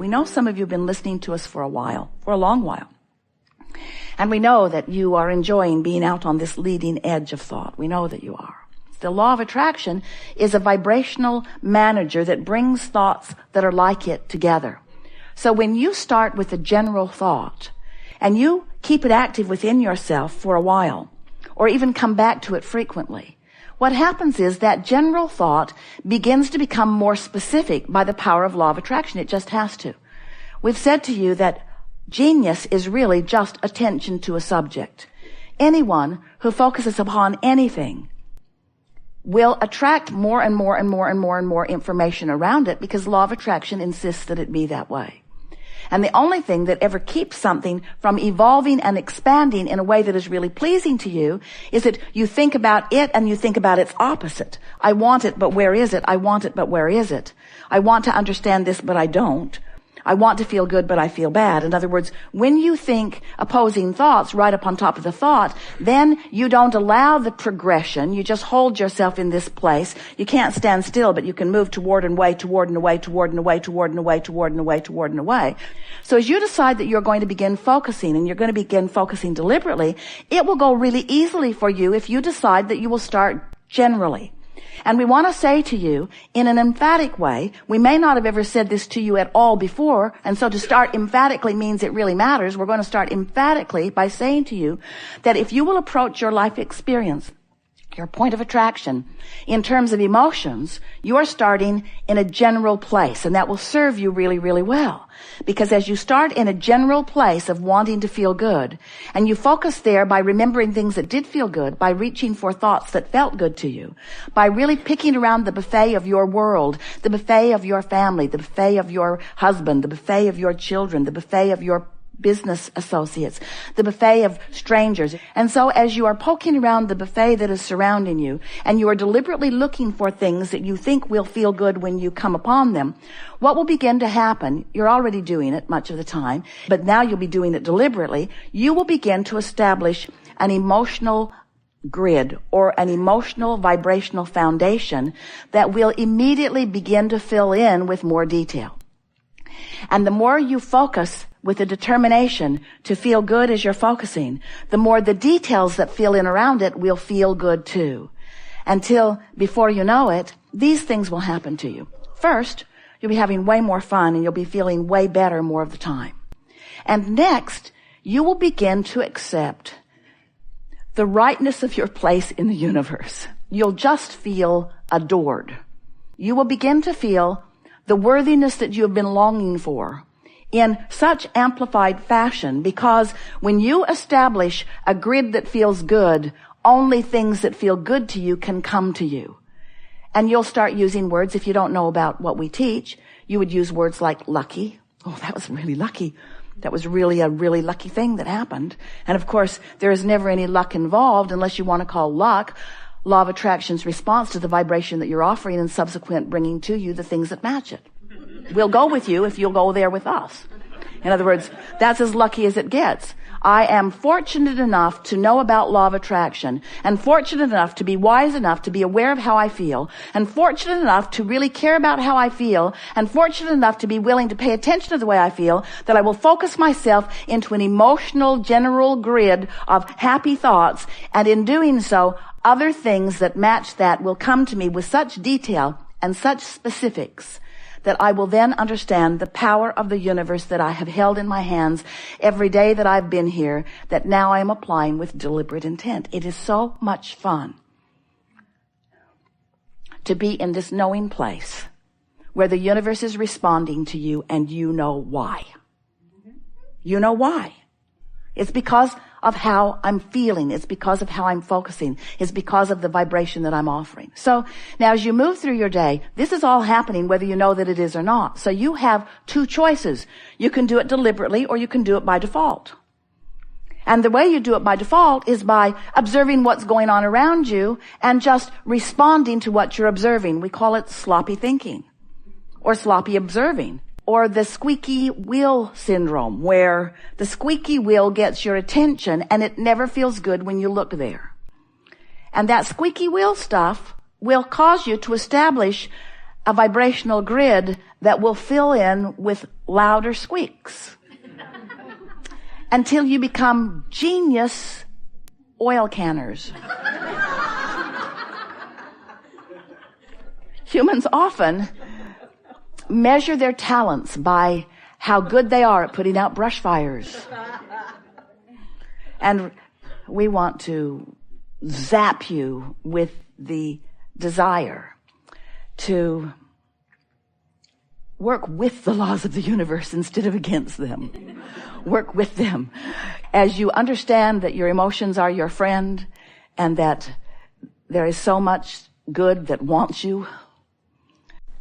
We know some of you have been listening to us for a long while. And we know that you are enjoying being out on this leading edge of thought. We know that you are. The law of attraction is a vibrational manager that brings thoughts that are like it together. So when you start with a general thought and you keep it active within yourself for a while, or even come back to it frequently, what happens is that general thought begins to become more specific by the power of law of attraction. It just has to. We've said to you that genius is really just attention to a subject. Anyone who focuses upon anything will attract more and more and more and more and more information around it, because law of attraction insists that it be that way. And the only thing that ever keeps something from evolving and expanding in a way that is really pleasing to you is that you think about it and you think about its opposite. I want it, but where is it? I want it, but where is it? I want to understand this, but I don't. I want to feel good, but I feel bad. In other words, when you think opposing thoughts right up on top of the thought, then you don't allow the progression. You just hold yourself in this place. You can't stand still, but you can move toward and away, toward and away, toward and away, toward and away, toward and away, toward and away. So as you decide that you're going to begin focusing, and you're going to begin focusing deliberately, it will go really easily for you if you decide that you will start generally. And we want to say to you in an emphatic way, we may not have ever said this to you at all before, and so to start emphatically means it really matters. We're going to start emphatically by saying to you that if you will approach your life experience, your point of attraction, in terms of emotions, you're starting in a general place, and that will serve you really, really well. Because as you start in a general place of wanting to feel good, and you focus there by remembering things that did feel good, by reaching for thoughts that felt good to you, by really picking around the buffet of your world, the buffet of your family, the buffet of your husband, the buffet of your children, the buffet of your business associates, the buffet of strangers. And so as you are poking around the buffet that is surrounding you, and you are deliberately looking for things that you think will feel good when you come upon them, what will begin to happen, you're already doing it much of the time, but now you'll be doing it deliberately, you will begin to establish an emotional grid or an emotional vibrational foundation that will immediately begin to fill in with more detail. And the more you focus with a determination to feel good as you're focusing, the more the details that fill in around it will feel good too. Until, before you know it, these things will happen to you. First, you'll be having way more fun and you'll be feeling way better more of the time. And next, you will begin to accept the rightness of your place in the universe. You'll just feel adored. You will begin to feel the worthiness that you have been longing for in such amplified fashion, because when you establish a grid that feels good, only things that feel good to you can come to you. And you'll start using words, if you don't know about what we teach, you would use words like lucky. Oh, that was really lucky. That was really a really lucky thing that happened. And of course, there is never any luck involved unless you want to call luck law of attraction's response to the vibration that you're offering and subsequent bringing to you the things that match it. We'll go with you if you'll go there with us. In other words, that's as lucky as it gets. I am fortunate enough to know about law of attraction, and fortunate enough to be wise enough to be aware of how I feel, and fortunate enough to really care about how I feel, and fortunate enough to be willing to pay attention to the way I feel, that I will focus myself into an emotional general grid of happy thoughts, and in doing so, other things that match that will come to me with such detail and such specifics that I will then understand the power of the universe that I have held in my hands every day that I've been here, that now I am applying with deliberate intent. It is so much fun to be in this knowing place where the universe is responding to you and you know why. You know why. It's because of how I'm feeling. It's because of how I'm focusing. It's because of the vibration that I'm offering. So now as you move through your day, this is all happening whether you know that it is or not. So you have two choices. You can do it deliberately or you can do it by default. And the way you do it by default is by observing what's going on around you and just responding to what you're observing. We call it sloppy thinking or sloppy observing. Or the squeaky wheel syndrome, where the squeaky wheel gets your attention and it never feels good when you look there. And that squeaky wheel stuff will cause you to establish a vibrational grid that will fill in with louder squeaks until you become genius oil canners. Humans often measure their talents by how good they are at putting out brush fires. And we want to zap you with the desire to work with the laws of the universe instead of against them. Work with them. As you understand that your emotions are your friend and that there is so much good that wants you.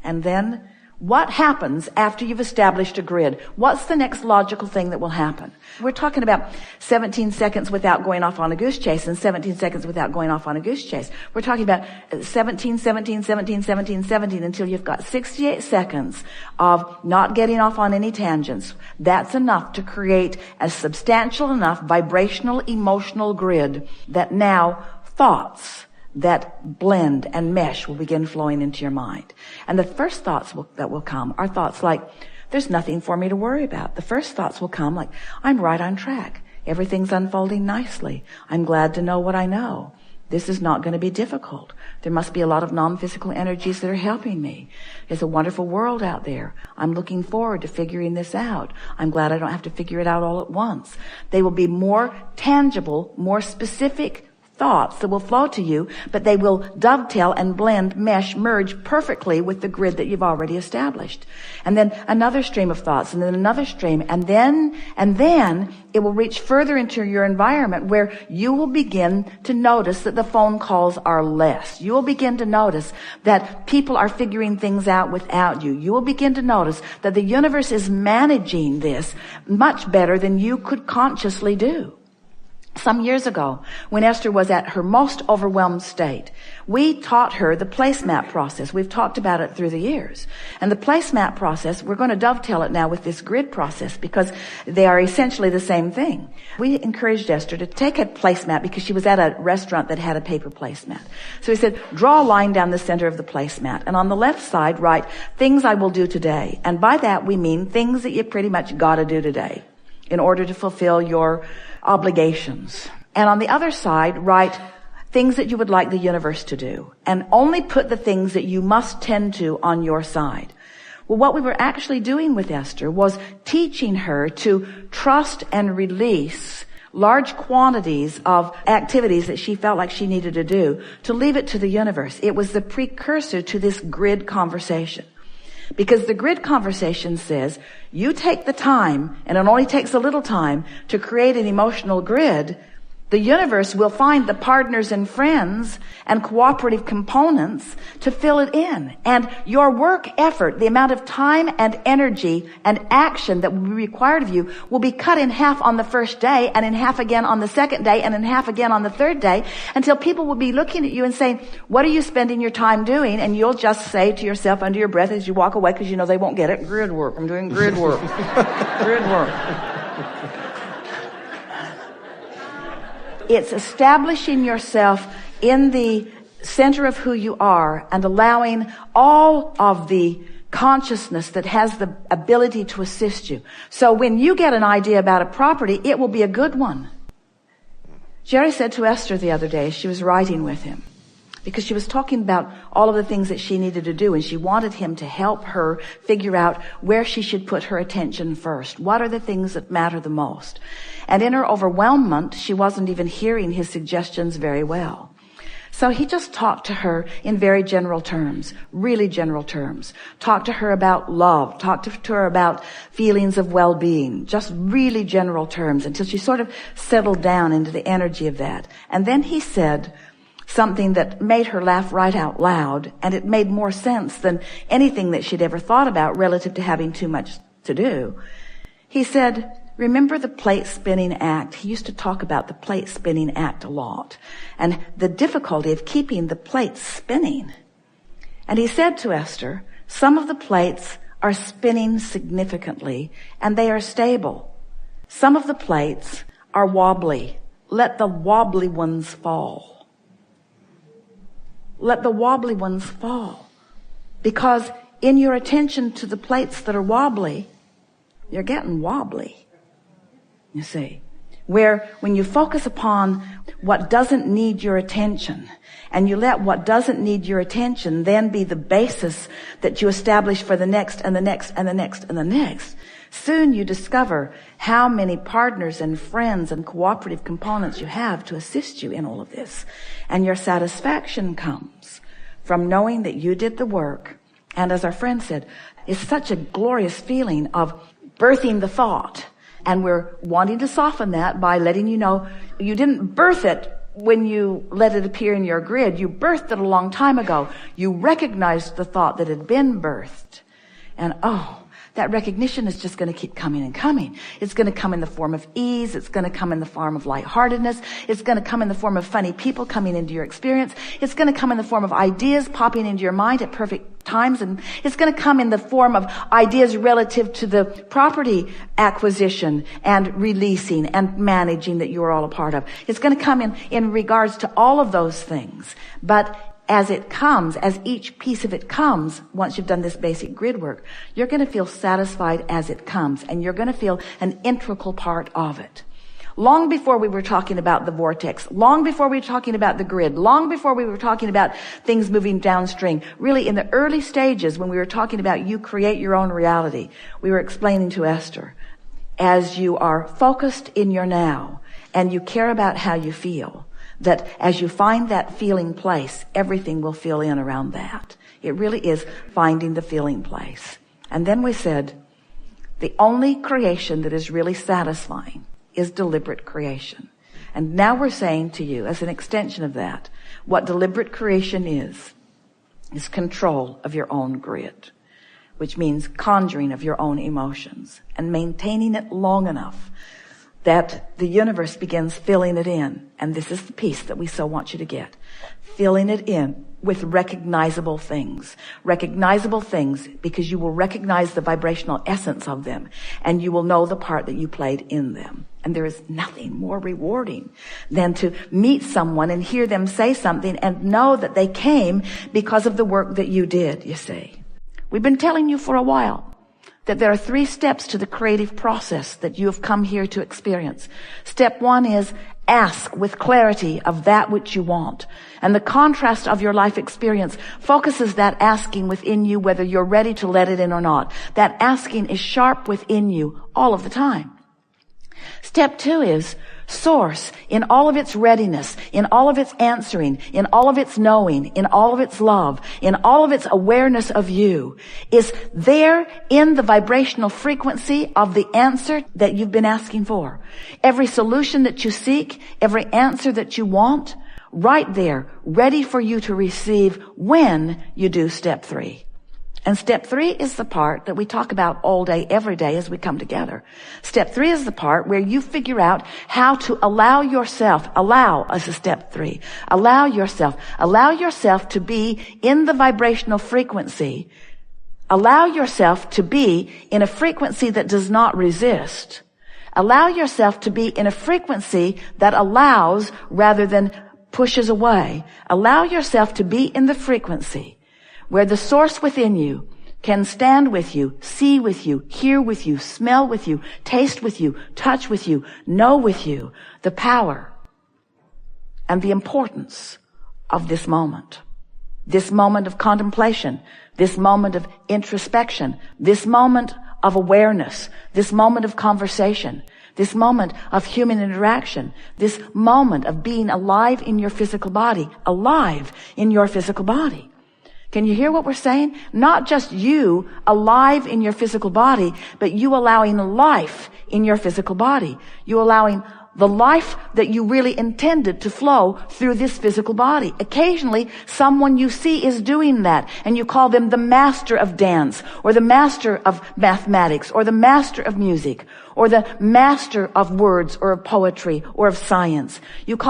And then what happens after you've established a grid? What's the next logical thing that will happen? We're talking about 17 seconds without going off on a goose chase and 17 seconds without going off on a goose chase. We're talking about 17, 17, 17, 17, 17 until you've got 68 seconds of not getting off on any tangents. That's enough to create a substantial enough vibrational emotional grid that now thoughts that blend and mesh will begin flowing into your mind. And the first thoughts that will come are thoughts like, there's nothing for me to worry about. The first thoughts will come like, I'm right on track. Everything's unfolding nicely. I'm glad to know what I know. This is not going to be difficult. There must be a lot of non-physical energies that are helping me. There's a wonderful world out there. I'm looking forward to figuring this out. I'm glad I don't have to figure it out all at once. They will be more tangible, more specific thoughts that will flow to you, but they will dovetail and blend, mesh, merge perfectly with the grid that you've already established. And then another stream of thoughts, and then another stream, and then it will reach further into your environment where you will begin to notice that the phone calls are less. You will begin to notice that people are figuring things out without you. You will begin to notice that the universe is managing this much better than you could consciously do. Some years ago, when Esther was at her most overwhelmed state, we taught her the placemat process. We've talked about it through the years. And the placemat process, we're going to dovetail it now with this grid process because they are essentially the same thing. We encouraged Esther to take a placemat because she was at a restaurant that had a paper placemat. So we said, draw a line down the center of the placemat. And on the left side, write, things I will do today. And by that, we mean things that you pretty much got to do today in order to fulfill your obligations. And on the other side, write things that you would like the universe to do. And only put the things that you must tend to on your side. Well, what we were actually doing with Esther was teaching her to trust and release large quantities of activities that she felt like she needed to do, to leave it to the universe. It was the precursor to this grid conversation. Because the grid conversation says, you take the time, and it only takes a little time, to create an emotional grid. The universe will find the partners and friends and cooperative components to fill it in. And your work effort, the amount of time and energy and action that will be required of you, will be cut in half on the first day, and in half again on the second day, and in half again on the third day, until people will be looking at you and saying, what are you spending your time doing? And you'll just say to yourself under your breath as you walk away, because you know they won't get it, grid work. I'm doing grid work. Grid work. It's establishing yourself in the center of who you are and allowing all of the consciousness that has the ability to assist you. So when you get an idea about a property, it will be a good one. Jerry said to Esther the other day, she was writing with him, because she was talking about all of the things that she needed to do, and she wanted him to help her figure out where she should put her attention first. What are the things that matter the most? And in her overwhelmment, she wasn't even hearing his suggestions very well. So he just talked to her in very general terms, really general terms. Talked to her about love, talked to her about feelings of well-being, just really general terms until she sort of settled down into the energy of that. And then he said something that made her laugh right out loud, and it made more sense than anything that she'd ever thought about relative to having too much to do. He said, remember the plate spinning act? He used to talk about the plate spinning act a lot and the difficulty of keeping the plates spinning. And he said to Esther, some of the plates are spinning significantly and they are stable. Some of the plates are wobbly. Let the wobbly ones fall. Let the wobbly ones fall. Because in your attention to the plates that are wobbly, you're getting wobbly. You see, where when you focus upon what doesn't need your attention, and you let what doesn't need your attention then be the basis that you establish for the next and the next and the next and the next, soon you discover how many partners and friends and cooperative components you have to assist you in all of this. And your satisfaction comes from knowing that you did the work. And as our friend said, it's such a glorious feeling of birthing the thought. And we're wanting to soften that by letting you know you didn't birth it when you let it appear in your grid. You birthed it a long time ago. You recognized the thought that had been birthed. And that recognition is just going to keep coming and coming. It's going to come in the form of ease. It's going to come in the form of lightheartedness. It's going to come in the form of funny people coming into your experience. It's going to come in the form of ideas popping into your mind at perfect times. And it's going to come in the form of ideas relative to the property acquisition and releasing and managing that you're all a part of. It's going to come in regards to all of those things. But as it comes, as each piece of it comes, once you've done this basic grid work, you're going to feel satisfied as it comes, and you're going to feel an integral part of it. Long before we were talking about the vortex, long before we were talking about the grid, long before we were talking about things moving downstream, really in the early stages when we were talking about you create your own reality, we were explaining to Esther, as you are focused in your now, and you care about how you feel, that as you find that feeling place, everything will fill in around that. It really is finding the feeling place. And then we said, the only creation that is really satisfying is deliberate creation. And now we're saying to you, as an extension of that, what deliberate creation is control of your own grid, which means conjuring of your own emotions and maintaining it long enough that the universe begins filling it in. And this is the piece that we so want you to get. Filling it in with recognizable things. Recognizable things because you will recognize the vibrational essence of them. And you will know the part that you played in them. And there is nothing more rewarding than to meet someone and hear them say something and know that they came because of the work that you did, you see. We've been telling you for a while that there are 3 steps to the creative process that you have come here to experience. Step 1 is ask with clarity of that which you want. And the contrast of your life experience focuses that asking within you, whether you're ready to let it in or not. That asking is sharp within you all of the time. Step 2 is source in all of its readiness, in all of its answering, in all of its knowing, in all of its love, in all of its awareness of you, is there in the vibrational frequency of the answer that you've been asking for. Every solution that you seek, every answer that you want, right there, ready for you to receive when you do step 3. And step 3 is the part that we talk about all day, every day as we come together. Step 3 is the part where you figure out how to allow yourself to be in the vibrational frequency. Allow yourself to be in a frequency that does not resist. Allow yourself to be in a frequency that allows rather than pushes away. Allow yourself to be in the frequency where the source within you can stand with you, see with you, hear with you, smell with you, taste with you, touch with you, know with you the power and the importance of this moment of contemplation, this moment of introspection, this moment of awareness, this moment of conversation, this moment of human interaction, this moment of being alive in your physical body, alive in your physical body. Can you hear what we're saying? Not just you alive in your physical body, but you allowing life in your physical body. You allowing the life that you really intended to flow through this physical body. Occasionally, someone you see is doing that, and you call them the master of dance, or the master of mathematics, or the master of music, or the master of words, or of poetry, or of science. You call